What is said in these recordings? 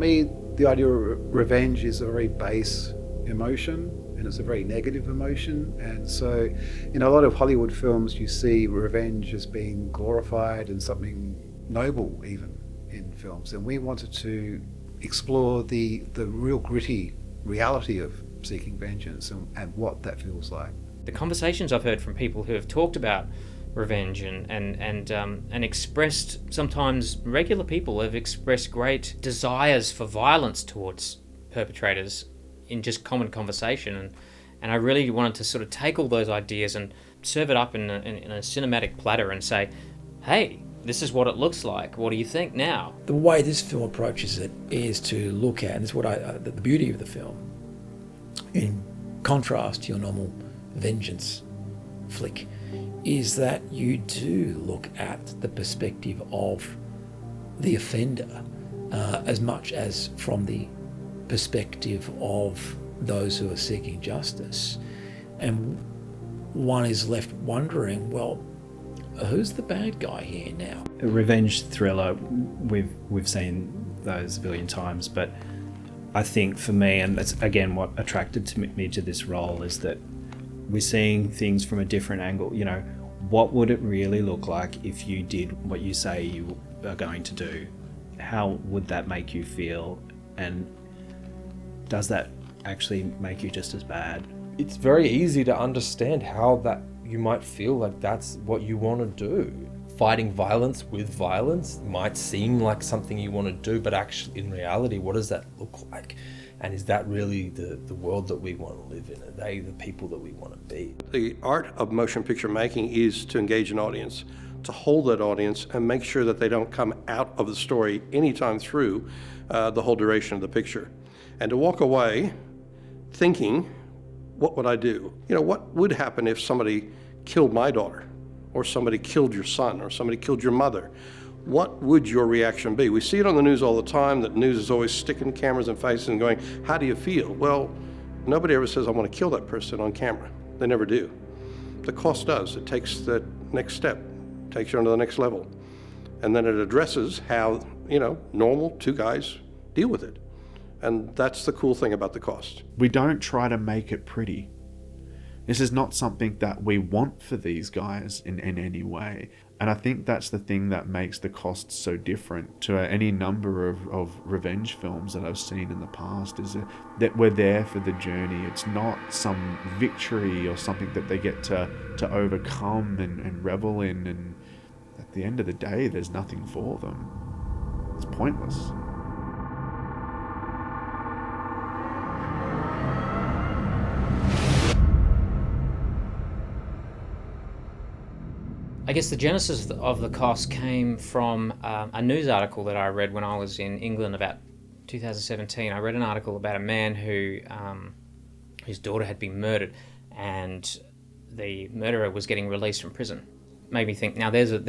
me, the idea of revenge is a very base emotion, and it's a very negative emotion. And so in a lot of Hollywood films, you see revenge as being glorified and something noble even in films. And we wanted to explore the real gritty reality of seeking vengeance and what that feels like. The conversations I've heard from people who have talked about revenge and expressed, sometimes regular people have expressed great desires for violence towards perpetrators in just common conversation, and I really wanted to sort of take all those ideas and serve it up in a cinematic platter and say, hey, this is what it looks like. What do you think now? The way this film approaches it is to look at, and it's what the beauty of the film, in contrast to your normal vengeance flick, is that you do look at the perspective of the offender as much as from the perspective of those who are seeking justice. And one is left wondering, well, who's the bad guy here now? A revenge thriller, we've seen those a billion times, but I think for me, and that's again what attracted me to this role, is that we're seeing things from a different angle. You know, what would it really look like if you did what you say you are going to do? How would that make you feel? And does that actually make you just as bad? It's very easy to understand how that you might feel like that's what you want to do. Fighting violence with violence might seem like something you want to do, but actually in reality, what does that look like? And is that really the world that we want to live in? Are they the people that we want to be? The art of motion picture making is to engage an audience, to hold that audience and make sure that they don't come out of the story anytime through the whole duration of the picture. And to walk away thinking, what would I do? You know, what would happen if somebody killed my daughter, or somebody killed your son, or somebody killed your mother? What would your reaction be? We see it on the news all the time, that news is always sticking cameras in faces and going, how do you feel? Well, nobody ever says, I want to kill that person on camera. They never do. The cost does. It takes the next step, takes you on to the next level. And then it addresses how, you know, normal two guys deal with it. And that's the cool thing about the cost. We don't try to make it pretty. This is not something that we want for these guys in any way. And I think that's the thing that makes the cost so different to any number of revenge films that I've seen in the past, is that we're there for the journey. It's not some victory or something that they get to overcome and revel in. And at the end of the day, there's nothing for them. It's pointless. I guess the genesis of the cost came from a news article that I read when I was in England about 2017. I read an article about a man whose daughter had been murdered, and the murderer was getting released from prison. Made me think, now there's an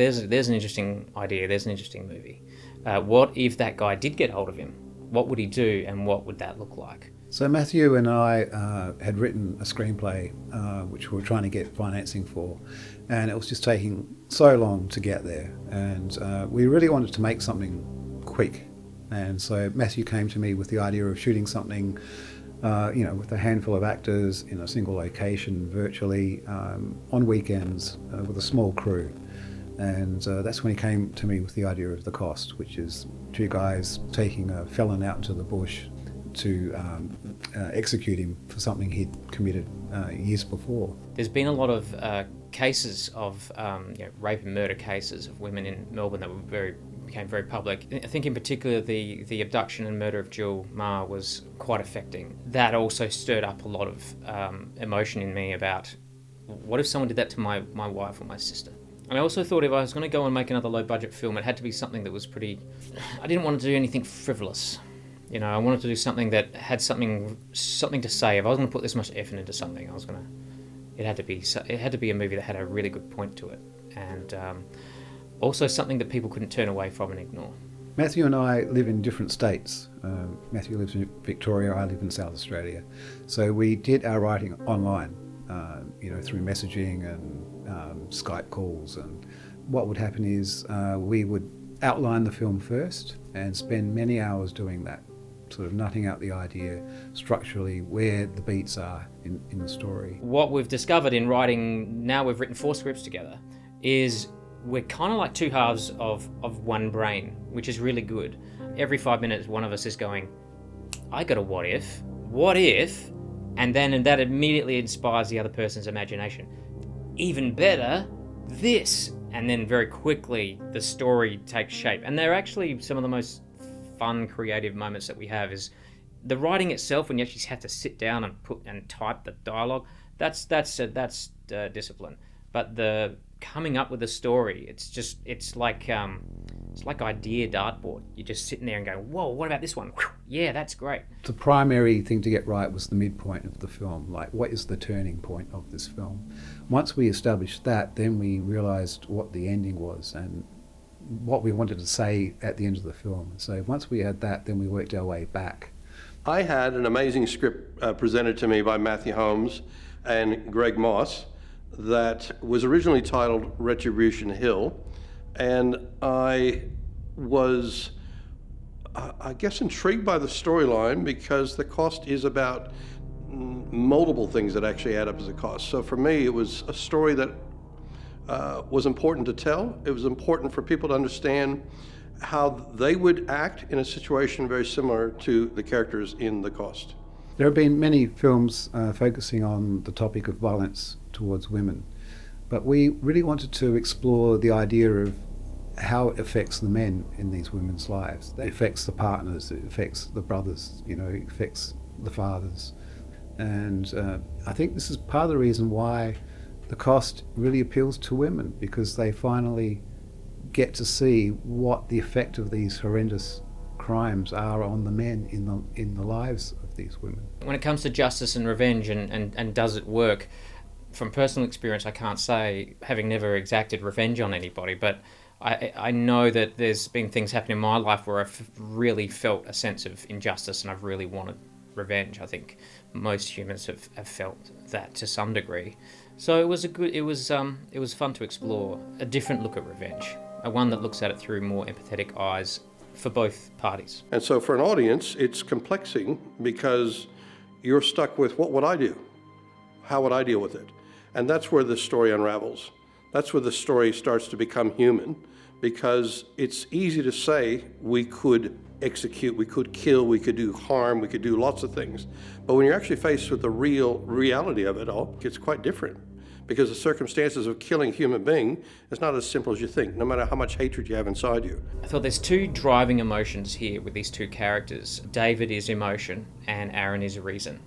interesting idea, there's an interesting movie. What if that guy did get hold of him? What would he do, and what would that look like? So Matthew and I had written a screenplay which we were trying to get financing for, and it was just taking so long to get there, and we really wanted to make something quick. And so Matthew came to me with the idea of shooting something with a handful of actors in a single location virtually on weekends with a small crew. And that's when he came to me with the idea of the cost, which is two guys taking a felon out into the bush to execute him for something he'd committed years before. There's been a lot of cases of rape and murder cases of women in Melbourne that became very public. I think in particular the abduction and murder of Jill Maher was quite affecting. That also stirred up a lot of emotion in me about, what if someone did that to my wife or my sister? And I also thought if I was going to go and make another low-budget film, it had to be something that was pretty... I didn't want to do anything frivolous. You know, I wanted to do something that had something to say. If I was going to put this much effort into something, it had to be a movie that had a really good point to it, and also something that people couldn't turn away from and ignore. Matthew and I live in different states. Matthew lives in Victoria, I live in South Australia. So we did our writing online, through messaging and Skype calls. And what would happen is we would outline the film first and spend many hours doing that. sort of nutting out the idea structurally where the beats are in the story. What we've discovered in writing, now we've written 4 scripts together, is we're kind of like two halves of one brain, which is really good. Every 5 minutes, one of us is going, I got a what if, and then that immediately inspires the other person's imagination. Even better, this. And then very quickly, the story takes shape. And they're actually some of the most fun, creative moments that we have. Is the writing itself, when you actually have to sit down and type the dialogue, that's discipline. But the coming up with a story, it's like idea dartboard. You're just sitting there and going, whoa, what about this one? Yeah, that's great. The primary thing to get right was the midpoint of the film. Like, what is the turning point of this film? Once we established that, then we realised what the ending was and what we wanted to say at the end of the film. So once we had that, then we worked our way back. I had an amazing script presented to me by Matthew Holmes and Greg Moss that was originally titled Retribution Hill, and I was, I guess, intrigued by the storyline because the cost is about multiple things that actually add up as a cost. So for me, it was a story that was important to tell. It was important for people to understand how they would act in a situation very similar to the characters in The Cost. There have been many films focusing on the topic of violence towards women, but we really wanted to explore the idea of how it affects the men in these women's lives. It affects the partners, it affects the brothers, it affects the fathers. And I think this is part of the reason why The Cost really appeals to women, because they finally get to see what the effect of these horrendous crimes are on the men in the lives of these women. When it comes to justice and revenge and does it work, from personal experience I can't say, having never exacted revenge on anybody, but I know that there's been things happen in my life where I've really felt a sense of injustice and I've really wanted revenge. I think most humans have felt that to some degree. So it was fun to explore a different look at revenge, one that looks at it through more empathetic eyes for both parties. And so for an audience, it's complexing because you're stuck with, what would I do? How would I deal with it? And that's where the story unravels. That's where the story starts to become human, because it's easy to say we could execute, we could kill, we could do harm, we could do lots of things. But when you're actually faced with the reality of it all, it's quite different. Because the circumstances of killing a human being is not as simple as you think, no matter how much hatred you have inside you. I thought there's two driving emotions here with these two characters. David is emotion and Aaron is reason.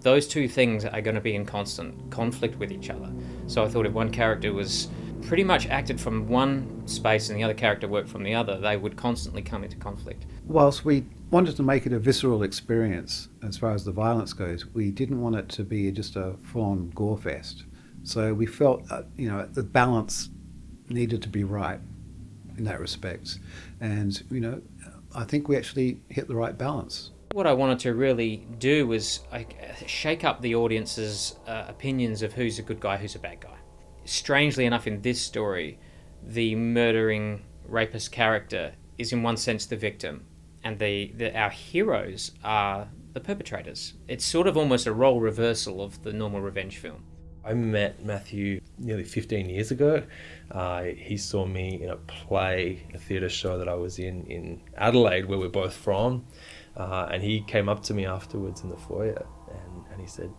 Those two things are going to be in constant conflict with each other. So I thought if one character was pretty much acted from one space and the other character worked from the other, they would constantly come into conflict. Whilst we wanted to make it a visceral experience as far as the violence goes, we didn't want it to be just a full-on gore fest. So we felt, the balance needed to be right in that respect. And, I think we actually hit the right balance. What I wanted to really do was shake up the audience's opinions of who's a good guy, who's a bad guy. Strangely enough, in this story, the murdering rapist character is in one sense the victim, and our heroes are the perpetrators. It's sort of almost a role reversal of the normal revenge film. I met Matthew nearly 15 years ago. He saw me in a play, a theatre show that I was in Adelaide, where we're both from. And he came up to me afterwards in the foyer and he said,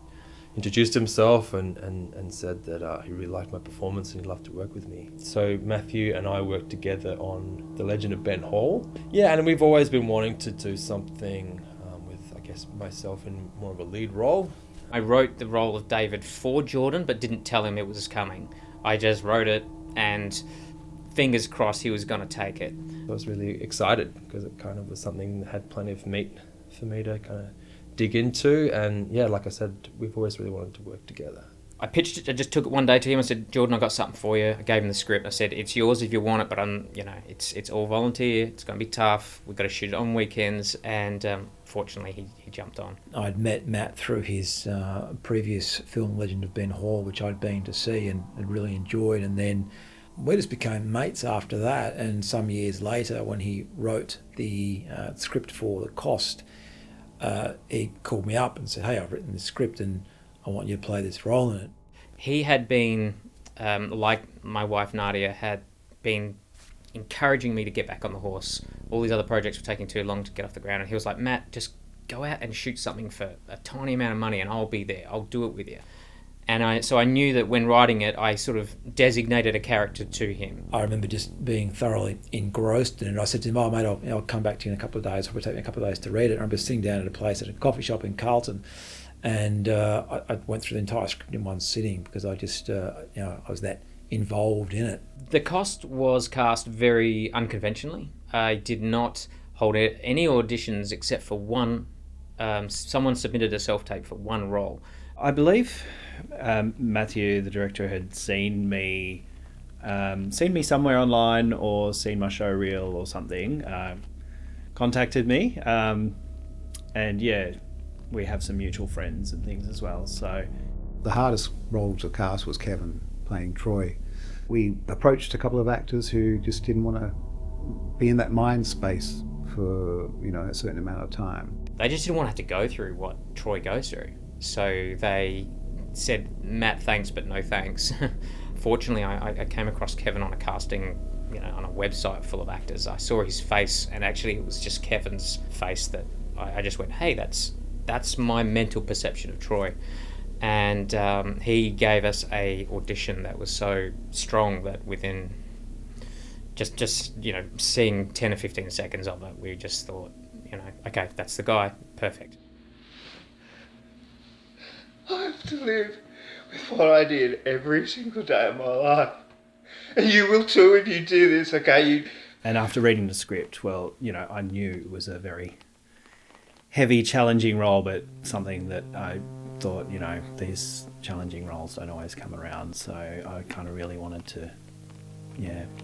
introduced himself and said that he really liked my performance and he'd love to work with me. So Matthew and I worked together on The Legend of Ben Hall. Yeah, and we've always been wanting to do something with, I guess, myself in more of a lead role. I wrote the role of David for Jordan, but didn't tell him it was coming. I just wrote it and fingers crossed he was going to take it. I was really excited because it kind of was something that had plenty of meat for me to kind of dig into. And yeah, like I said, we've always really wanted to work together. I pitched it, I just took it one day to him and said, Jordan, I've got something for you. I gave him the script. I said, it's yours if you want it, but it's all volunteer. It's going to be tough. We've got to shoot it on weekends. And fortunately, he jumped on. I'd met Matt through his previous film, Legend of Ben Hall, which I'd been to see and had really enjoyed. And then we just became mates after that. And some years later, when he wrote the script for The Cost, he called me up and said, hey, I've written this script and I want you to play this role in it. He had been, like my wife Nadia, had been encouraging me to get back on the horse. All these other projects were taking too long to get off the ground, and he was like, Matt, just go out and shoot something for a tiny amount of money and I'll be there. I'll do it with you. And so I knew that when writing it, I sort of designated a character to him. I remember just being thoroughly engrossed in it. I said to him, oh, mate, I'll come back to you in a couple of days. It'll take me a couple of days to read it. I remember sitting down at a place at a coffee shop in Carlton, and I went through the entire script in one sitting because I just, I was that involved in it. The cast was cast very unconventionally. I did not hold any auditions except for one. Someone submitted a self-tape for one role. I believe Matthew, the director, had seen me somewhere online or seen my show reel or something, contacted me, and yeah, we have some mutual friends and things as well. So the hardest role to cast was Kevin playing Troy. We approached a couple of actors who just didn't want to be in that mind space for a certain amount of time. They just didn't want to have to go through what Troy goes through. So they said, Matt, thanks, but no thanks. Fortunately, I came across Kevin on a casting, on a website full of actors. I saw his face, and actually it was just Kevin's face that I just went, hey, that's my mental perception of Troy. And he gave us a audition that was so strong that within just seeing 10 or 15 seconds of it, we just thought, okay, that's the guy, perfect. I have to live with what I did every single day of my life. And you will too if you do this, okay? And after reading the script, well, I knew it was a very heavy, challenging role, but something that I thought, these challenging roles don't always come around. So I kind of really wanted to,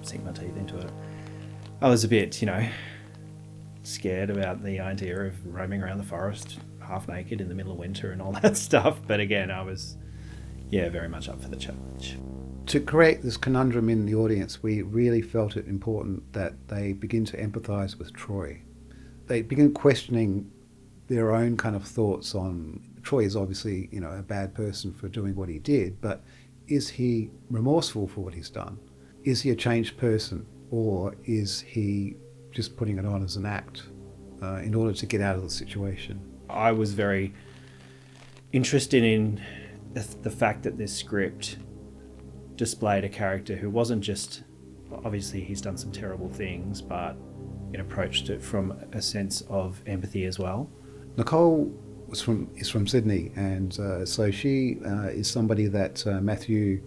sink my teeth into it. I was a bit, scared about the idea of roaming around the forest half naked in the middle of winter and all that stuff. But again, I was, very much up for the challenge. To create this conundrum in the audience, we really felt it important that they begin to empathise with Troy. They begin questioning their own kind of thoughts on, Troy is obviously, a bad person for doing what he did, but is he remorseful for what he's done? Is he a changed person? Or is he just putting it on as an act in order to get out of the situation? I was very interested in the fact that this script displayed a character who wasn't just, obviously he's done some terrible things, but it approached it from a sense of empathy as well. Nicole is from Sydney, and so she is somebody that Matthew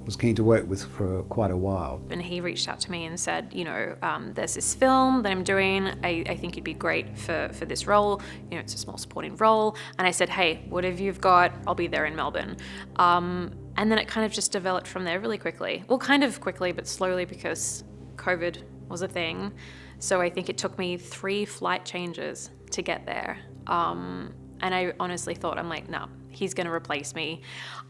was keen to work with for quite a while. And he reached out to me and said, there's this film that I'm doing. I think you'd be great for this role. It's a small supporting role. And I said, hey, whatever you've got, I'll be there in Melbourne. And then it kind of just developed from there really quickly. Well, kind of quickly, but slowly because COVID was a thing. So I think it took me 3 flight changes to get there. And I honestly thought, I'm like, no, he's going to replace me.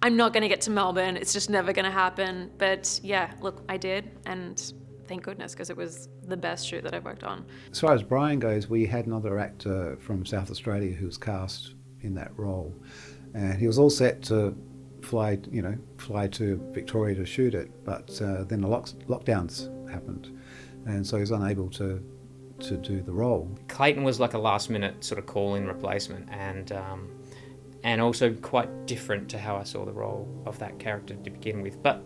I'm not going to get to Melbourne. It's just never going to happen. But yeah, look, I did. And thank goodness, because it was the best shoot that I've worked on. As far as Brian goes, we had another actor from South Australia who was cast in that role. And he was all set to fly to Victoria to shoot it. But then the lockdowns happened. And so he was unable to do the role. Clayton was like a last-minute sort of call-in replacement, and also quite different to how I saw the role of that character to begin with. But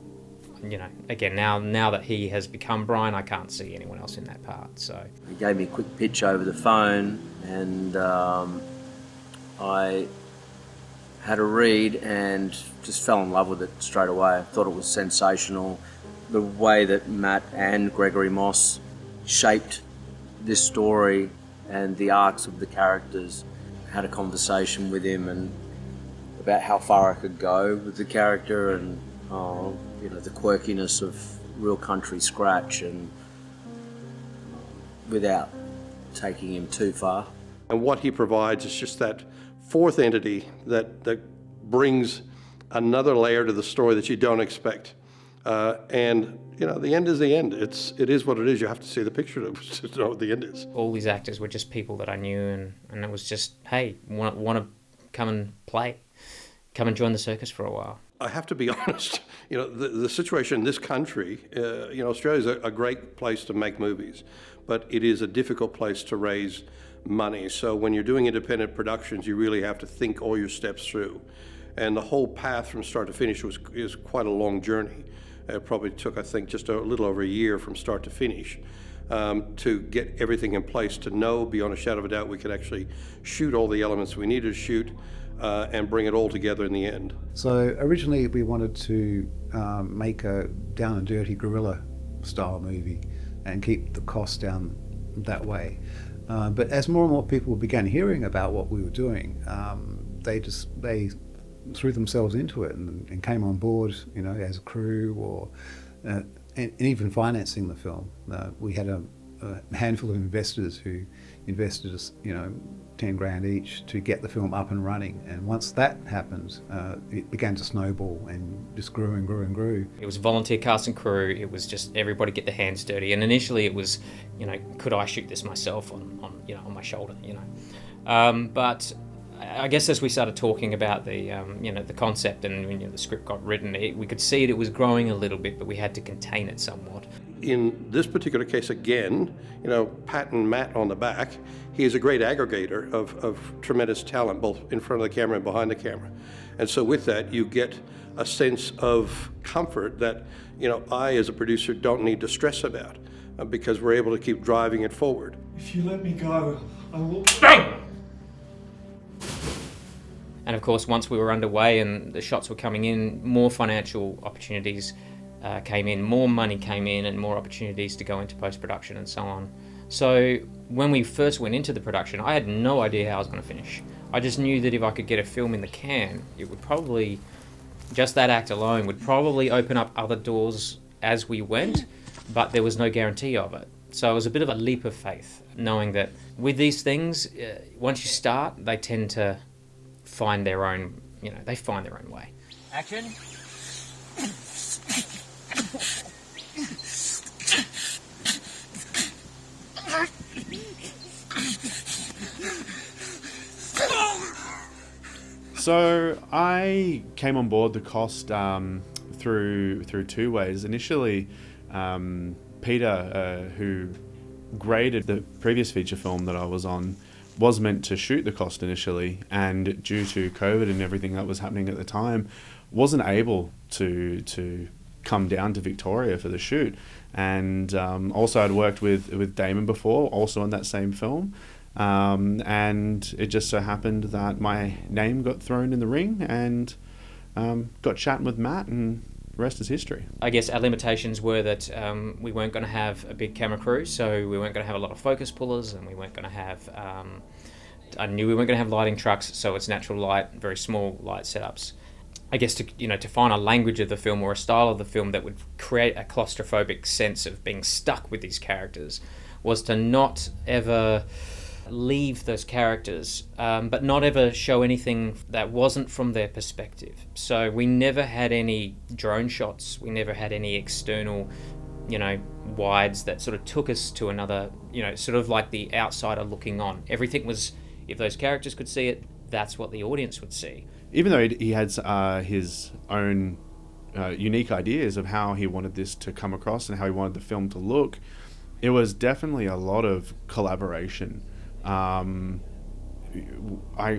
again, now that he has become Brian, I can't see anyone else in that part. So he gave me a quick pitch over the phone, and I had a read and just fell in love with it straight away. I thought it was sensational. The way that Matt and Gregory Moss shaped this story and the arcs of the characters. Had a conversation with him and about how far I could go with the character and the quirkiness of real country scratch, and without taking him too far. And what he provides is just that fourth entity that brings another layer to the story that you don't expect. And the end is the end. It is what it is. You have to see the picture to know what the end is. All these actors were just people that I knew, and it was just, hey, want to come and play, come and join the circus for a while. I have to be honest. The situation in this country. Australia is a great place to make movies, but it is a difficult place to raise money. So when you're doing independent productions, you really have to think all your steps through, and the whole path from start to finish is quite a long journey. It probably took, I think, just a little over a year from start to finish to get everything in place, to know beyond a shadow of a doubt we could actually shoot all the elements we needed to shoot and bring it all together in the end. So originally we wanted to make a down and dirty guerrilla style movie and keep the costs down that way. But as more and more people began hearing about what we were doing, they threw themselves into it and came on board, as a crew or and even financing the film. We had a handful of investors who invested us, 10 grand each to get the film up and running. And once that happened, it began to snowball and just grew and grew and grew. It was volunteer cast and crew. It was just everybody get their hands dirty. And initially it was, could I shoot this myself on my shoulder, But I guess as we started talking about the the concept and the script got written, we could see it was growing a little bit, but we had to contain it somewhat. In this particular case, again, Pat and Matt on the back, he is a great aggregator of tremendous talent, both in front of the camera and behind the camera. And so with that, you get a sense of comfort that, I as a producer don't need to stress about because we're able to keep driving it forward. If you let me go, I will... And of course, once we were underway and the shots were coming in, more financial opportunities came in, more money came in, and more opportunities to go into post-production and so on. So when we first went into the production, I had no idea how I was going to finish. I just knew that if I could get a film in the can, it would probably, just that act alone, would probably open up other doors as we went, but there was no guarantee of it. So it was a bit of a leap of faith, knowing that with these things, once you start, they tend to find their own, they find their own way. Action. So I came on board the cost through two ways. Initially, Peter, who graded the previous feature film that I was on, was meant to shoot the cost initially, and due to COVID and everything that was happening at the time, wasn't able to come down to Victoria for the shoot. And also I'd worked with Damon before, also on that same film. And it just so happened that my name got thrown in the ring, and got chatting with Matt, and the rest is history. I guess our limitations were that we weren't going to have a big camera crew, so we weren't going to have a lot of focus pullers, and we weren't going to have... I knew we weren't going to have lighting trucks, so it's natural light, very small light setups. I guess to find a language of the film or a style of the film that would create a claustrophobic sense of being stuck with these characters was to not ever leave those characters, but not ever show anything that wasn't from their perspective. So we never had any drone shots, we never had any external, wides that sort of took us to another, sort of like the outsider looking on. Everything was, if those characters could see it, that's what the audience would see. Even though he had his own unique ideas of how he wanted this to come across and how he wanted the film to look, it was definitely a lot of collaboration.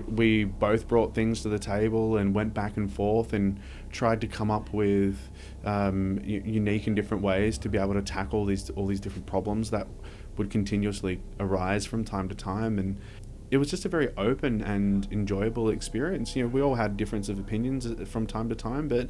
We both brought things to the table and went back and forth and tried to come up with unique and different ways to be able to tackle all these different problems that would continuously arise from time to time. And it was just a very open and enjoyable experience. We all had difference of opinions from time to time, but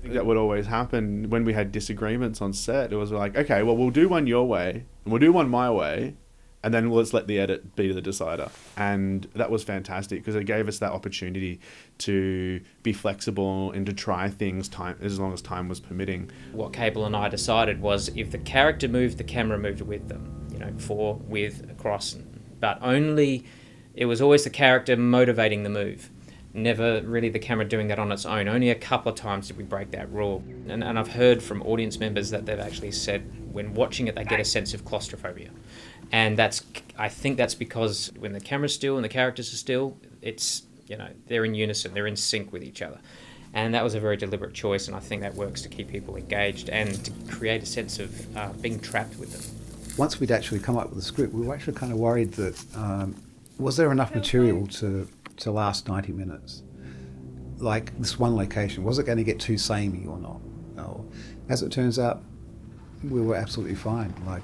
that would always happen when we had disagreements on set. It was like, okay, well, we'll do one your way and we'll do one my way, and then let's let the edit be the decider. And that was fantastic because it gave us that opportunity to be flexible and to try things as long as time was permitting. What Cable and I decided was if the character moved, the camera moved with them, for, with, across, but only, it was always the character motivating the move. never really the camera doing that on its own. Only a couple of times did we break that rule. And I've heard from audience members that they've actually said when watching it, they get a sense of claustrophobia. And I think that's because when the camera's still and the characters are still, it's, they're in unison, they're in sync with each other. And that was a very deliberate choice, and I think that works to keep people engaged and to create a sense of being trapped with them. Once we'd actually come up with the script, we were actually kind of worried that was there enough material to last 90 minutes? Like this one location, was it going to get too samey or not? No. As it turns out, we were absolutely fine. Like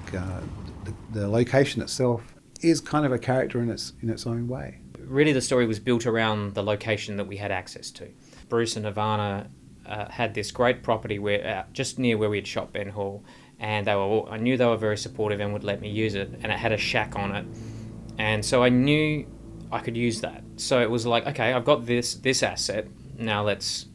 the location itself is kind of a character in its own way. Really, the story was built around the location that we had access to. Bruce and Ivana had this great property where just near where we had shot Ben Hur, and I knew they were very supportive and would let me use it, and it had a shack on it, and so I knew I could use that. So it was like, okay, I've got this asset, now let's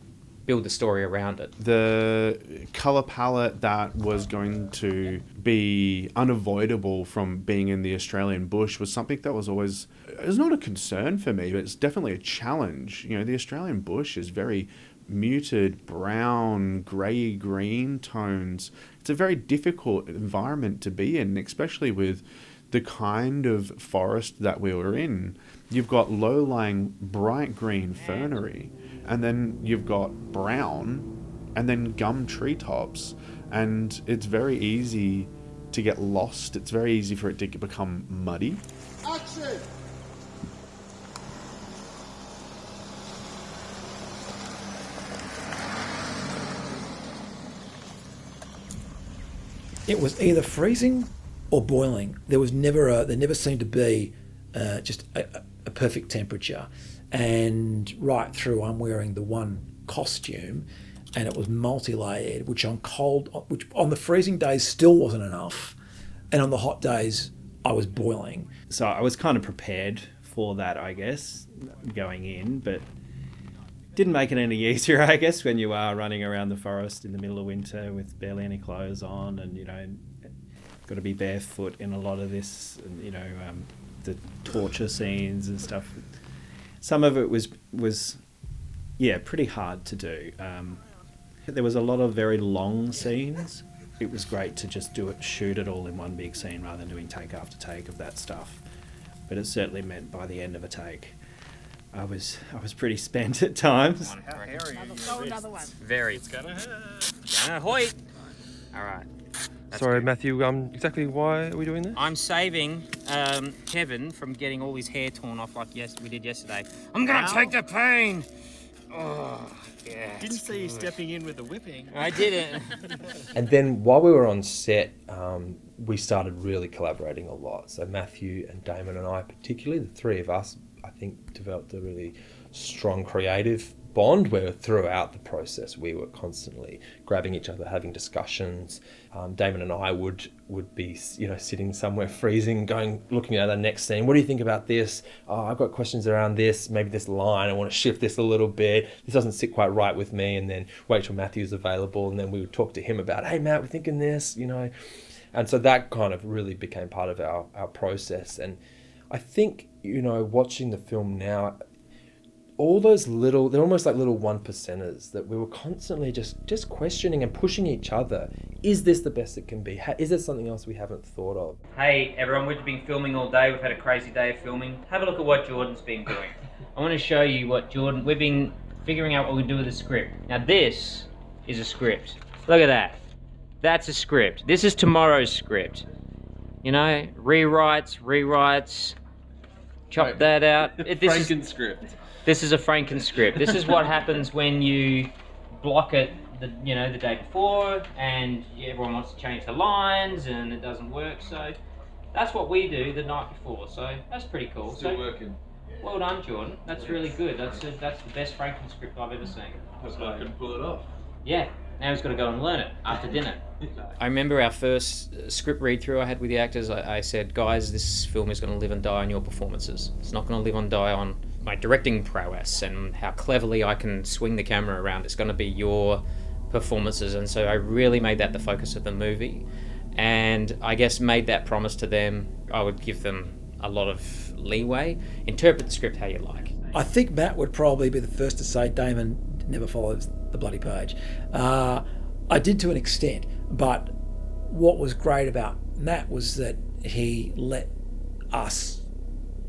build the story around it. The colour palette that was going to be unavoidable from being in the Australian bush was something that was always, it's not a concern for me, but it's definitely a challenge. The Australian bush is very muted brown, grey, green tones. It's a very difficult environment to be in, especially with the kind of forest that we were in. You've got low-lying bright green fernery, and then you've got brown, and then gum treetops, and it's very easy to get lost. It's very easy for it to become muddy. Action! It was either freezing or boiling. There never seemed to be just a perfect temperature. And right through, I'm wearing the one costume, and it was multi-layered, which on the freezing days still wasn't enough, and on the hot days I was boiling. So I was kind of prepared for that, I guess, going in, but didn't make it any easier, I guess, when you are running around the forest in the middle of winter with barely any clothes on, and got to be barefoot in a lot of this, and the torture scenes and stuff. Some of it was pretty hard to do. There was a lot of very long scenes. It was great to just shoot it all in one big scene rather than doing take after take of that stuff. But it certainly meant by the end of a take, I was pretty spent at times. Another one. Very. It's gonna hurt. Hoit. All right. Sorry, good. Matthew, exactly why are we doing this? I'm saving Kevin from getting all his hair torn off like we did yesterday. I'm going to take the pain. Oh, yeah. Didn't see you stepping in with the whipping. I didn't. And then while we were on set, we started really collaborating a lot. So Matthew and Damon and I particularly, the three of us, I think developed a really strong creative bond where throughout the process we were constantly grabbing each other, having discussions. Damon and I would be sitting somewhere freezing, looking at the next scene. What do you think about this? Oh, I've got questions around this, maybe this line, I want to shift this a little bit. This doesn't sit quite right with me. And then wait till Matthew's available, and then we would talk to him about, hey Matt, we're thinking this, And so that kind of really became part of our process. And I think, watching the film now, all those they're almost like little 1%ers that we were constantly just questioning and pushing each other. Is this the best it can be? Is there something else we haven't thought of? Hey everyone, we've been filming all day. We've had a crazy day of filming. Have a look at what Jordan's been doing. I want to show you we've been figuring out what we do with the script. Now this is a script. Look at that. That's a script. This is tomorrow's script. Rewrites. Chop that out. Frankenscript. This is a Frankenscript. This is what happens when you block it the day before and everyone wants to change the lines and it doesn't work. So that's what we do the night before. So that's pretty cool. Still working. Well done, Jordan. That's really good. That's the best Frankenscript I've ever seen. I can pull it off. Yeah. Now he's got to go and learn it after dinner. I remember our first script read-through I had with the actors. I said, guys, this film is going to live and die on your performances. It's not going to live and die on my directing prowess and how cleverly I can swing the camera around. It's going to be your performances. And so I really made that the focus of the movie. And I guess made that promise to them. I would give them a lot of leeway. Interpret the script how you like. I think Matt would probably be the first to say Damon never follows the bloody page. I did to an extent, but what was great about Matt was that he let us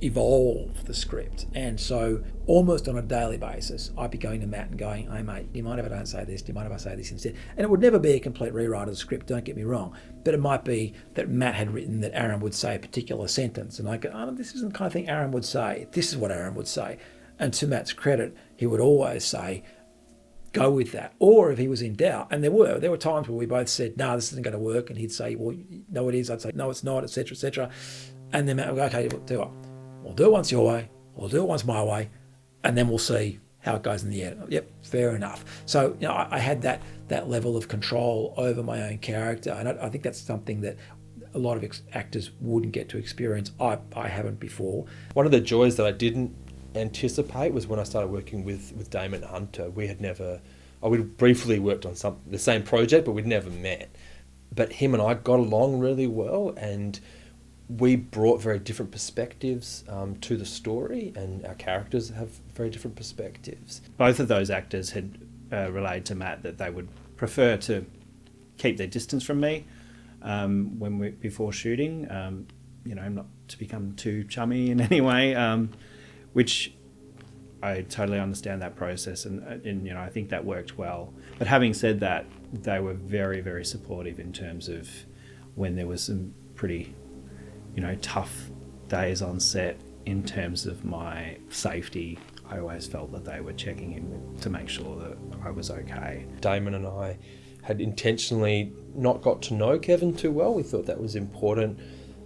evolve the script, and so almost on a daily basis I'd be going to Matt and going, hey mate, do you mind if I don't say this, do you mind if I say this instead? And it would never be a complete rewrite of the script, don't get me wrong, but it might be that Matt had written that Aaron would say a particular sentence and I go, oh, this isn't the kind of thing Aaron would say, this is what Aaron would say. And to Matt's credit, he would always say, go with that. Or if he was in doubt, and there were times where we both said, no, this isn't going to work, and he'd say, well, no it is, I'd say, no it's not, etc., etc. And then Matt would go, okay, do it. We'll do it once your way, we'll do it once my way, and then we'll see how it goes in the end. Yep, fair enough. So, I had that level of control over my own character, and I think that's something that a lot of actors wouldn't get to experience. I haven't before. One of the joys that I didn't anticipate was when I started working with Damon Hunter. We'd briefly worked on the same project, but we'd never met. But him and I got along really well, and we brought very different perspectives to the story, and our characters have very different perspectives. Both of those actors had relayed to Matt that they would prefer to keep their distance from me before shooting, not to become too chummy in any way, which I totally understand that process, and I think that worked well. But having said that, they were very, very supportive in terms of when there was some pretty tough days on set in terms of my safety. I always felt that they were checking in to make sure that I was okay. Damon and I had intentionally not got to know Kevin too well. We thought that was important.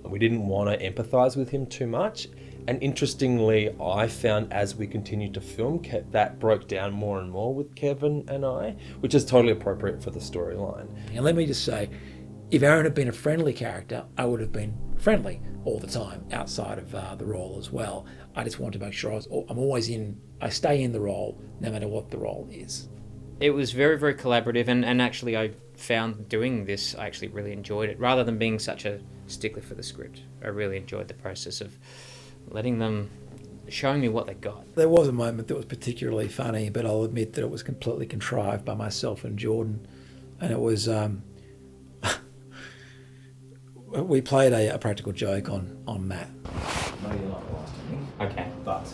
We didn't want to empathise with him too much. And interestingly, I found as we continued to film, that broke down more and more with Kevin and I, which is totally appropriate for the storyline. And let me just say, if Aaron had been a friendly character, I would have been friendly all the time outside of the role as well. I just want to make sure I stay in the role no matter what the role is. It was very, very collaborative, and actually I found doing this, I actually really enjoyed it. Rather than being such a stickler for the script, I really enjoyed the process of letting them, showing me what they got. There was a moment that was particularly funny, but I'll admit that it was completely contrived by myself and Jordan, and it was we played a practical joke on Matt. No, you're not blasting me. Okay. But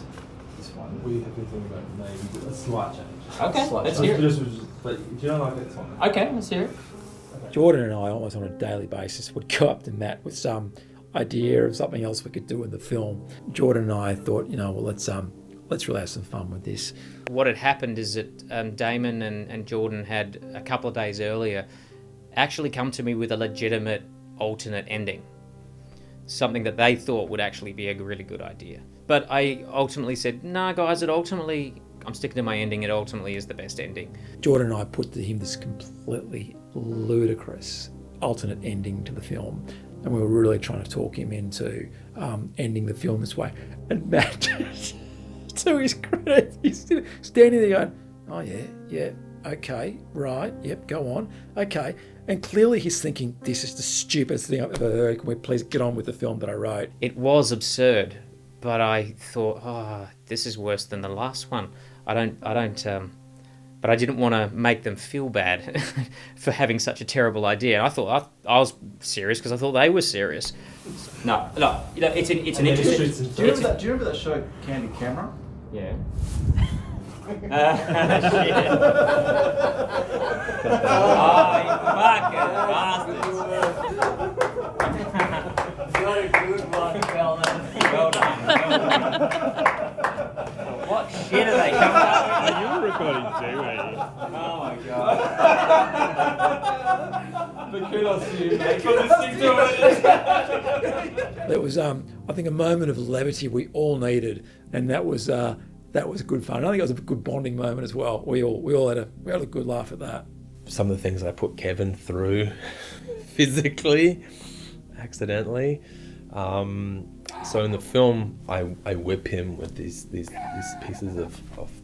this one, we have been thinking about maybe a slight change. Okay, Slight let's change. hear it. But do you know like this one? Okay, let's hear it. Jordan and I, almost on a daily basis, would go up to Matt with some idea of something else we could do in the film. Jordan and I thought, well, let's really have some fun with this. What had happened is that Damon and Jordan had, a couple of days earlier, actually come to me with a legitimate alternate ending. Something that they thought would actually be a really good idea. But I ultimately said, nah guys, I'm sticking to my ending, it ultimately is the best ending. Jordan and I put to him this completely ludicrous alternate ending to the film, and we were really trying to talk him into ending the film this way. And Matt, to his credit, he's still standing there going, oh yeah, okay, right, yep, go on, okay. And clearly he's thinking, this is the stupidest thing I've ever heard. Can we please get on with the film that I wrote? It was absurd, but I thought, this is worse than the last one. But I didn't want to make them feel bad for having such a terrible idea. I thought I was serious because I thought they were serious. No, it's an interesting. Do you remember that show, Candid Camera? Yeah. Shit. You fucking bastards. Got a good one, fella. Well done. What shit are they coming up with? You were recording too, eh? Oh my god. But kudos to you, mate, for listening to it. There was, I think, a moment of levity we all needed, and that was good fun. I think it was a good bonding moment as well. We all had a good laugh at that. Some of the things I put Kevin through physically, accidentally. So in the film, I whip him with these pieces of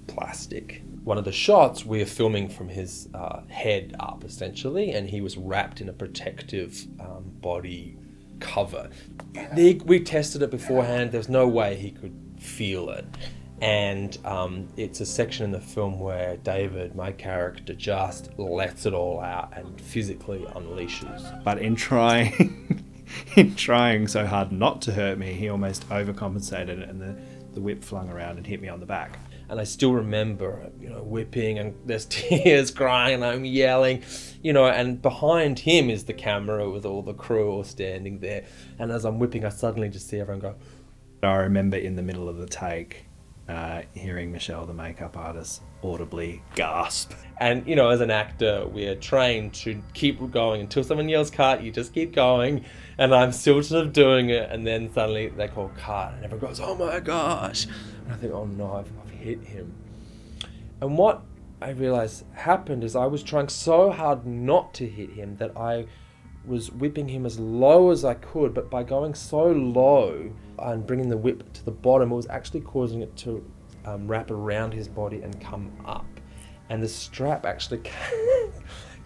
plastic. One of the shots, we are filming from his head up, essentially, and he was wrapped in a protective body cover. We tested it beforehand. There's no way he could feel it. And it's a section in the film where David, my character, just lets it all out and physically unleashes. But in trying so hard not to hurt me, he almost overcompensated, and the whip flung around and hit me on the back. And I still remember, whipping, and there's tears crying, and I'm yelling, and behind him is the camera with all the crew all standing there. And as I'm whipping, I suddenly just see everyone go. I remember in the middle of the take, hearing Michelle, the makeup artist, audibly gasp. And, as an actor, we're trained to keep going until someone yells cut, you just keep going. And I'm still sort of doing it, and then suddenly they call cut, and everyone goes, oh my gosh. And I think, oh no, I've hit him. And what I realized happened is I was trying so hard not to hit him that I was whipping him as low as I could, but by going so low and bringing the whip to the bottom, it was actually causing it to wrap around his body and come up. And the strap actually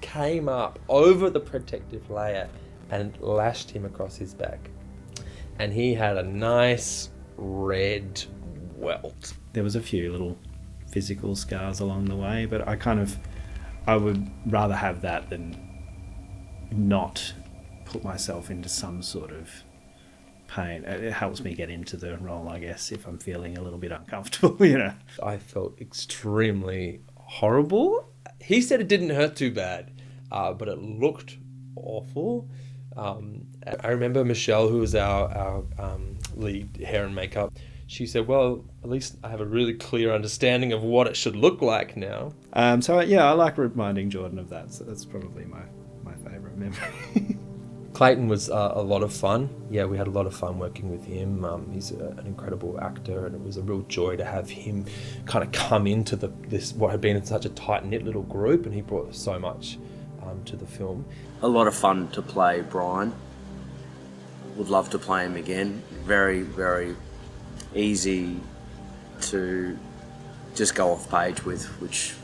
came up over the protective layer and lashed him across his back. And he had a nice red welt. There was a few little physical scars along the way, but I would rather have that than not put myself into some sort of pain. It helps me get into the role, I guess, if I'm feeling a little bit uncomfortable, I felt extremely horrible. He said it didn't hurt too bad, but it looked awful. I remember Michelle, who was our lead hair and makeup, she said, well, at least I have a really clear understanding of what it should look like now. So I like reminding Jordan of that, so that's probably my favourite memory. Clayton was a lot of fun. Yeah, we had a lot of fun working with him. He's an incredible actor, and it was a real joy to have him kind of come into this what had been such a tight-knit little group, and he brought so much to the film. A lot of fun to play Brian. Would love to play him again. Very, very easy to just go off page with, which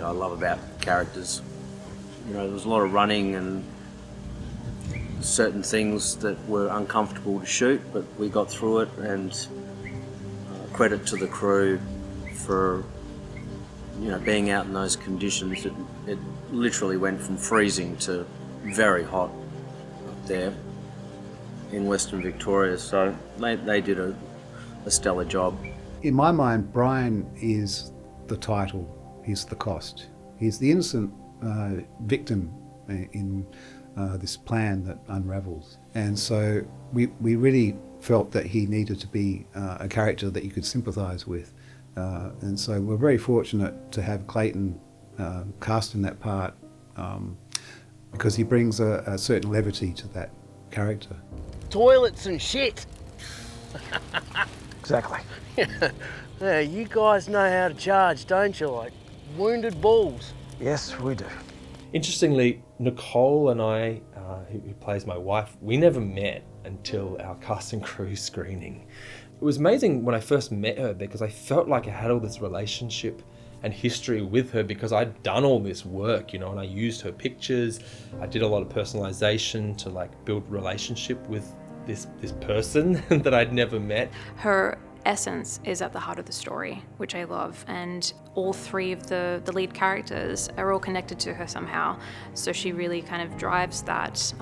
I love about characters. There was a lot of running and certain things that were uncomfortable to shoot, but we got through it, and credit to the crew for being out in those conditions. It literally went from freezing to very hot up there in Western Victoria, so they did a stellar job. In my mind, Brian is the title, he's the cost. He's the innocent victim in this plan that unravels. And so we really felt that he needed to be a character that you could sympathise with. And so we're very fortunate to have Clayton cast in that part because he brings a certain levity to that character. Toilets and shit. Exactly. Yeah, you guys know how to charge, don't you? Like wounded bulls. Yes, we do. Interestingly, Nicole and I, who plays my wife, we never met until our cast and crew screening. It was amazing when I first met her because I felt like I had all this relationship and history with her because I'd done all this work, and I used her pictures. I did a lot of personalization to build relationship with this person that I'd never met. Her essence is at the heart of the story, which I love, and all three of the lead characters are all connected to her somehow, so she really kind of drives that,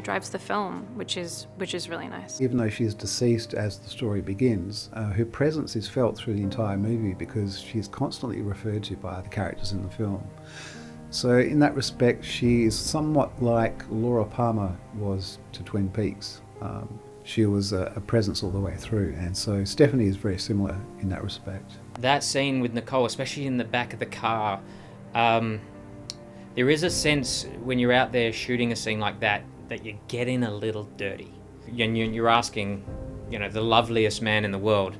drives the film, which is really nice. Even though she's deceased as the story begins, her presence is felt through the entire movie because she's constantly referred to by the characters in the film. So in that respect, she is somewhat like Laura Palmer was to Twin Peaks. She was a presence all the way through, and so Stephanie is very similar in that respect. That scene with Nicole, especially in the back of the car, there is a sense when you're out there shooting a scene like that you're getting a little dirty. You're asking, the loveliest man in the world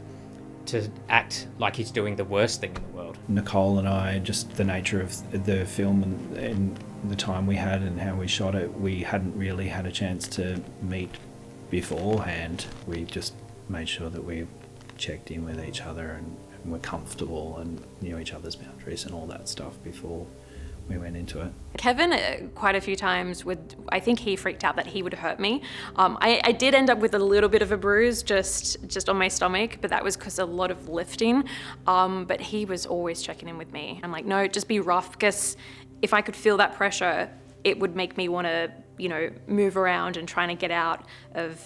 to act like he's doing the worst thing in the world. Nicole and I, just the nature of the film and the time we had and how we shot it, we hadn't really had a chance to meet beforehand. We just made sure that we checked in with each other and were comfortable and knew each other's boundaries and all that stuff before we went into it. Kevin, quite a few times, I think he freaked out that he would hurt me. I did end up with a little bit of a bruise just on my stomach, but that was because a lot of lifting. But he was always checking in with me. I'm like, no, just be rough, because if I could feel that pressure, it would make me want to, move around and trying to get out of,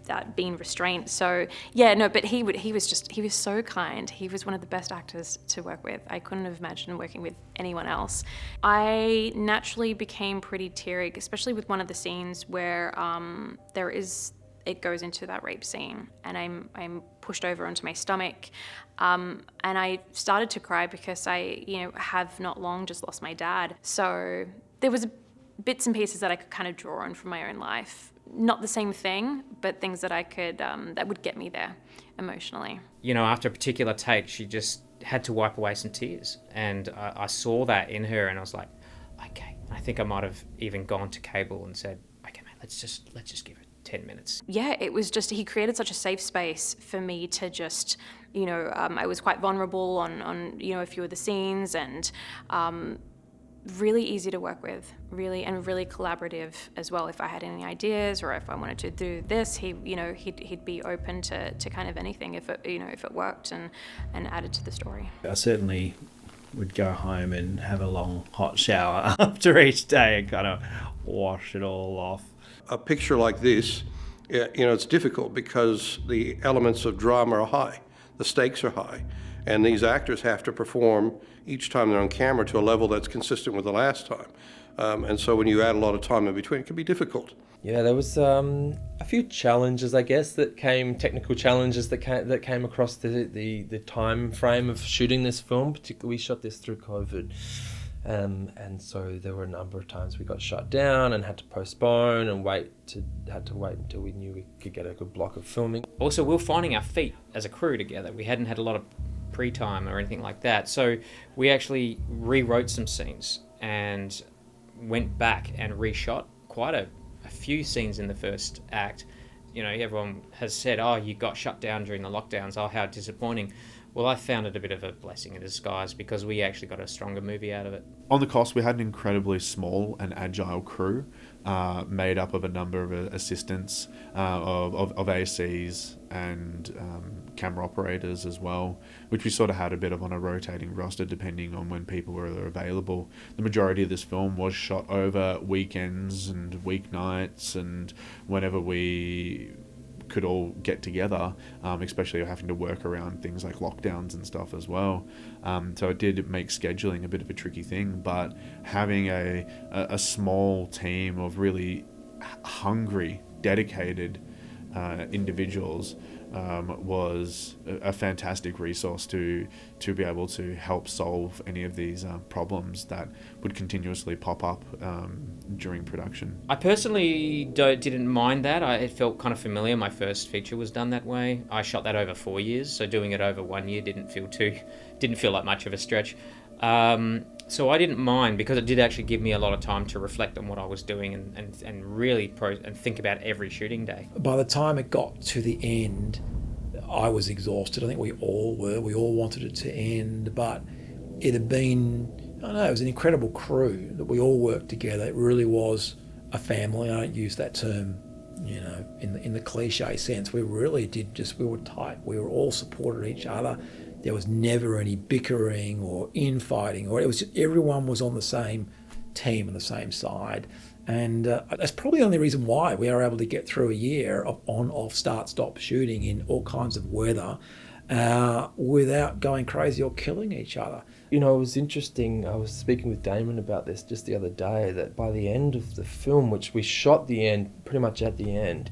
that being restrained. So yeah, no, but he was so kind. He was one of the best actors to work with. I couldn't have imagined working with anyone else. I naturally became pretty teary, especially with one of the scenes where it goes into that rape scene, and I'm pushed over onto my stomach, and I started to cry because I have not long just lost my dad. So there was bits and pieces that I could kind of draw on from my own life. Not the same thing, but things that I could that would get me there emotionally. After a particular take, she just had to wipe away some tears, and I saw that in her, and I was like, okay. I think I might have even gone to cable and said, okay, mate, let's just give it 10 minutes. Yeah, it was just, he created such a safe space for me to just, I was quite vulnerable on a few of the scenes, and really easy to work with, really collaborative as well. If I had any ideas or if I wanted to do this, he'd be open to kind of anything if it worked and added to the story. I certainly would go home and have a long hot shower after each day and kind of wash it all off. A picture like this, it's difficult because the elements of drama are high, the stakes are high, and these actors have to perform each time they're on camera to a level that's consistent with the last time. And so when you add a lot of time in between, it can be difficult. Yeah, there was a few challenges, I guess, technical challenges that came across the time frame of shooting this film. Particularly, we shot this through COVID. And so there were a number of times we got shut down and had to postpone and had to wait until we knew we could get a good block of filming. Also, we were finding our feet as a crew together. We hadn't had a lot of pre-time or anything like that. So we actually rewrote some scenes and went back and reshot quite a few scenes in the first act. Everyone has said, oh, you got shut down during the lockdowns. Oh, how disappointing. Well, I found it a bit of a blessing in disguise because we actually got a stronger movie out of it. On the cost, we had an incredibly small and agile crew made up of a number of assistants, of ACs and camera operators as well, which we sort of had a bit of on a rotating roster depending on when people were available. The majority of this film was shot over weekends and weeknights and whenever we could all get together, especially having to work around things like lockdowns and stuff as well. So it did make scheduling a bit of a tricky thing, but having a small team of really hungry, dedicated individuals was a fantastic resource to be able to help solve any of these problems that would continuously pop up during production. I personally didn't mind that. It felt kind of familiar. My first feature was done that way. I shot that over 4 years, so doing it over 1 year didn't feel like much of a stretch. So I didn't mind because it did actually give me a lot of time to reflect on what I was doing and really think about every shooting day. By the time it got to the end, I was exhausted. I think we all were. We all wanted it to end, but it had been, it was an incredible crew that we all worked together. It really was a family. I don't use that term, in the cliche sense. We really we were tight. We were all supported each other. There was never any bickering or infighting, or it was just, everyone was on the same team and the same side. And that's probably the only reason why we are able to get through a year of on-off, start-stop shooting in all kinds of weather without going crazy or killing each other. It was interesting. I was speaking with Damon about this just the other day, that by the end of the film, which we shot pretty much at the end,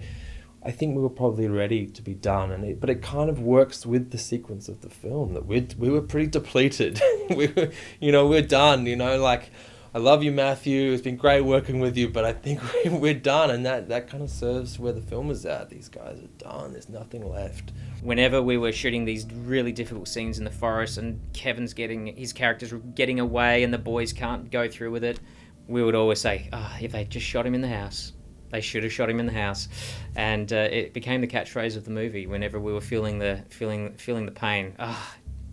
I think we were probably ready to be done, but it kind of works with the sequence of the film that we were pretty depleted. We're done. I love you, Matthew. It's been great working with you, but I think we're done, and that kind of serves where the film is at. These guys are done. There's nothing left. Whenever we were shooting these really difficult scenes in the forest, and his characters were getting away, and the boys can't go through with it, we would always say, if they just shot him in the house. They should have shot him in the house, and it became the catchphrase of the movie. Whenever we were feeling the pain,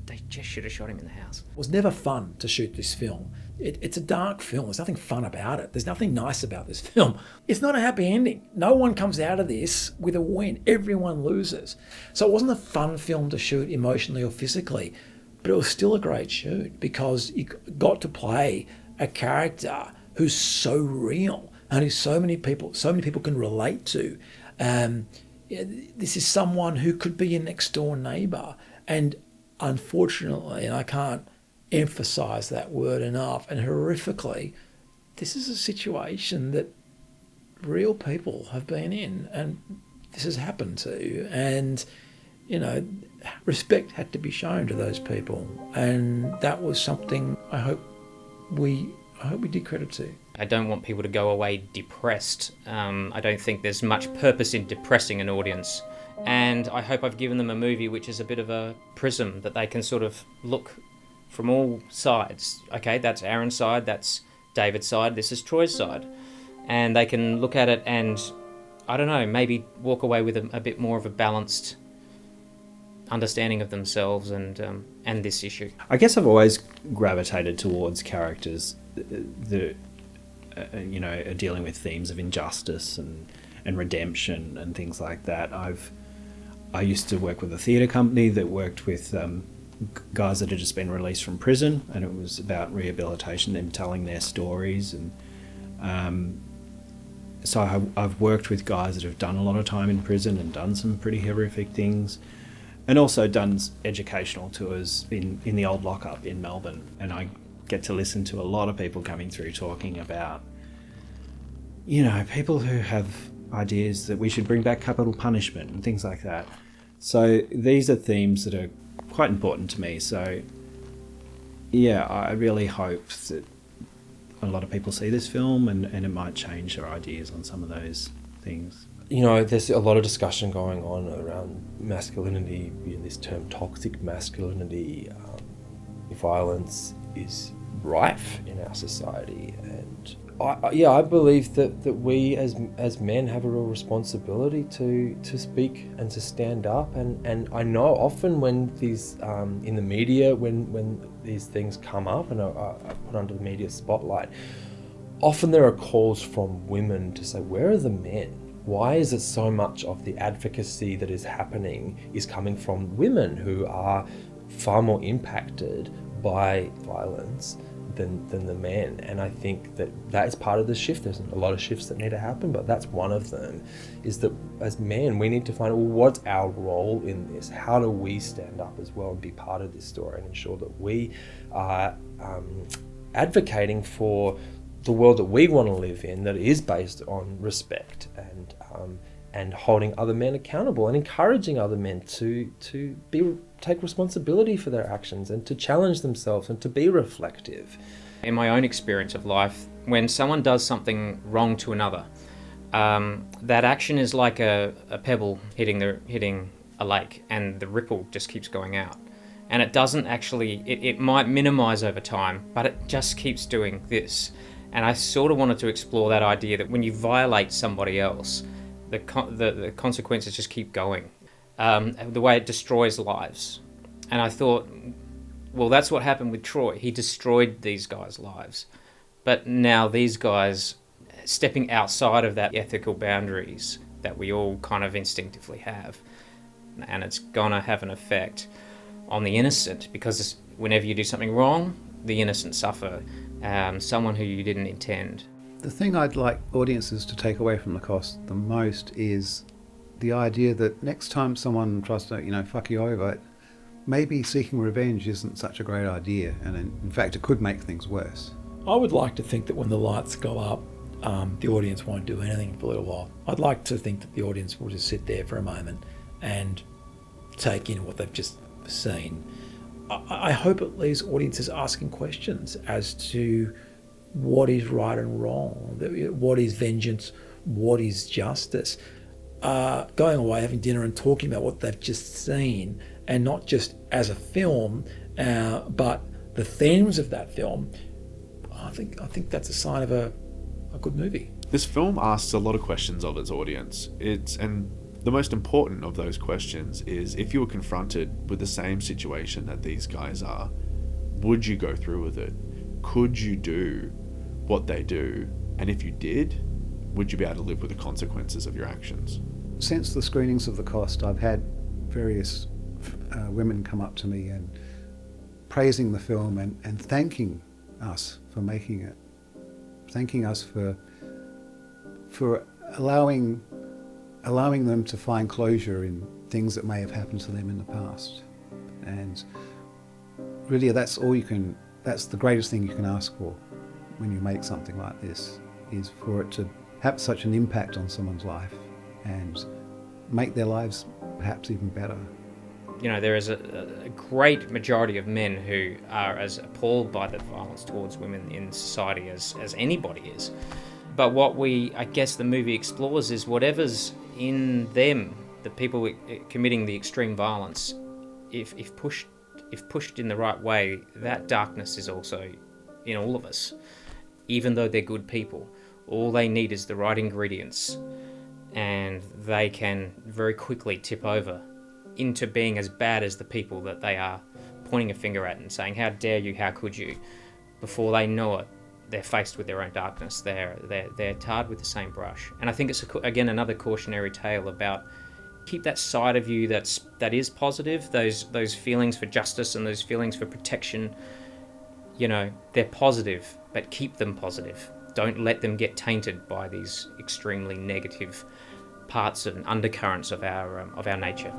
they just should have shot him in the house. It was never fun to shoot this film. It's a dark film. There's nothing fun about it. There's nothing nice about this film. It's not a happy ending. No one comes out of this with a win. Everyone loses. So it wasn't a fun film to shoot emotionally or physically, but it was still a great shoot because you got to play a character who's so real and who so many people can relate to. This is someone who could be your next door neighbour, and unfortunately, and I can't emphasize that word enough, and horrifically, this is a situation that real people have been in, and this has happened to, and respect had to be shown to those people, and that was something I hope we did credit to. I don't want people to go away depressed. I don't think there's much purpose in depressing an audience, and I hope I've given them a movie which is a bit of a prism that they can sort of look from all sides. Okay, that's Aaron's side, that's David's side, this is Troy's side. And they can look at it and, I don't know, maybe walk away with a bit more of a balanced understanding of themselves and this issue. I guess I've always gravitated towards characters that are dealing with themes of injustice and redemption and things like that. I used to work with a theatre company that worked with guys that had just been released from prison, and it was about rehabilitation, them telling their stories, and so I've worked with guys that have done a lot of time in prison and done some pretty horrific things, and also done educational tours in the old lockup in Melbourne, and I get to listen to a lot of people coming through talking about people who have ideas that we should bring back capital punishment and things like that. So these are themes that are quite important to me. So yeah, I really hope that a lot of people see this film and it might change their ideas on some of those things. There's a lot of discussion going on around masculinity, this term toxic masculinity. Violence is rife in our society, and I believe that we as men have a real responsibility to speak and to stand up, and I know often when these in the media when these things come up and are put under the media spotlight, often there are calls from women to say, where are the men? Why is it so much of the advocacy that is happening is coming from women who are far more impacted by violence than the men? And I think that is part of the shift. There's a lot of shifts that need to happen, but that's one of them, is that as men we need to find, well, what's our role in this? How do we stand up as well and be part of this story and ensure that we are advocating for the world that we want to live in, that is based on respect and holding other men accountable and encouraging other men to take responsibility for their actions and to challenge themselves and to be reflective. In my own experience of life, when someone does something wrong to another, that action is like a pebble hitting a lake, and the ripple just keeps going out. And it doesn't actually, it might minimize over time, but it just keeps doing this. And I sort of wanted to explore that idea that when you violate somebody else, the consequences just keep going. The way it destroys lives. And I thought, well, that's what happened with Troy. He destroyed these guys' lives. But now these guys stepping outside of that ethical boundaries that we all kind of instinctively have. And it's gonna have an effect on the innocent, because whenever you do something wrong, the innocent suffer. Someone who you didn't intend. The thing I'd like audiences to take away from the cost the most is the idea that next time someone tries to, fuck you over, maybe seeking revenge isn't such a great idea, and in fact it could make things worse. I would like to think that when the lights go up, the audience won't do anything for a little while. I'd like to think that the audience will just sit there for a moment and take in what they've just seen. I hope it leaves audiences asking questions as to what is right and wrong, what is vengeance, what is justice. Going away, having dinner and talking about what they've just seen, and not just as a film, but the themes of that film. I think that's a sign of a good movie. This film asks a lot of questions of its audience. And the most important of those questions is, if you were confronted with the same situation that these guys are, would you go through with it? could you do what they do? And if you did, would you be able to live with the consequences of your actions? Since the screenings of The Cost, I've had various women come up to me and praising the film and thanking us for making it, thanking us for allowing them to find closure in things that may have happened to them in the past. And really, that's the greatest thing you can ask for when you make something like this, is for it to have such an impact on someone's life and make their lives perhaps even better. You know, there is a great majority of men who are as appalled by the violence towards women in society as anybody is. But what I guess the movie explores is whatever's in them, the people committing the extreme violence, if pushed in the right way, that darkness is also in all of us, even though they're good people. All they need is the right ingredients, and they can very quickly tip over into being as bad as the people that they are pointing a finger at and saying, how dare you, how could you? Before they know it, they're faced with their own darkness. They're tarred with the same brush. And I think it's, again, another cautionary tale about keep that side of you that is positive, those feelings for justice and those feelings for protection. You know, they're positive, but keep them positive. Don't let them get tainted by these extremely negative parts and undercurrents of our nature.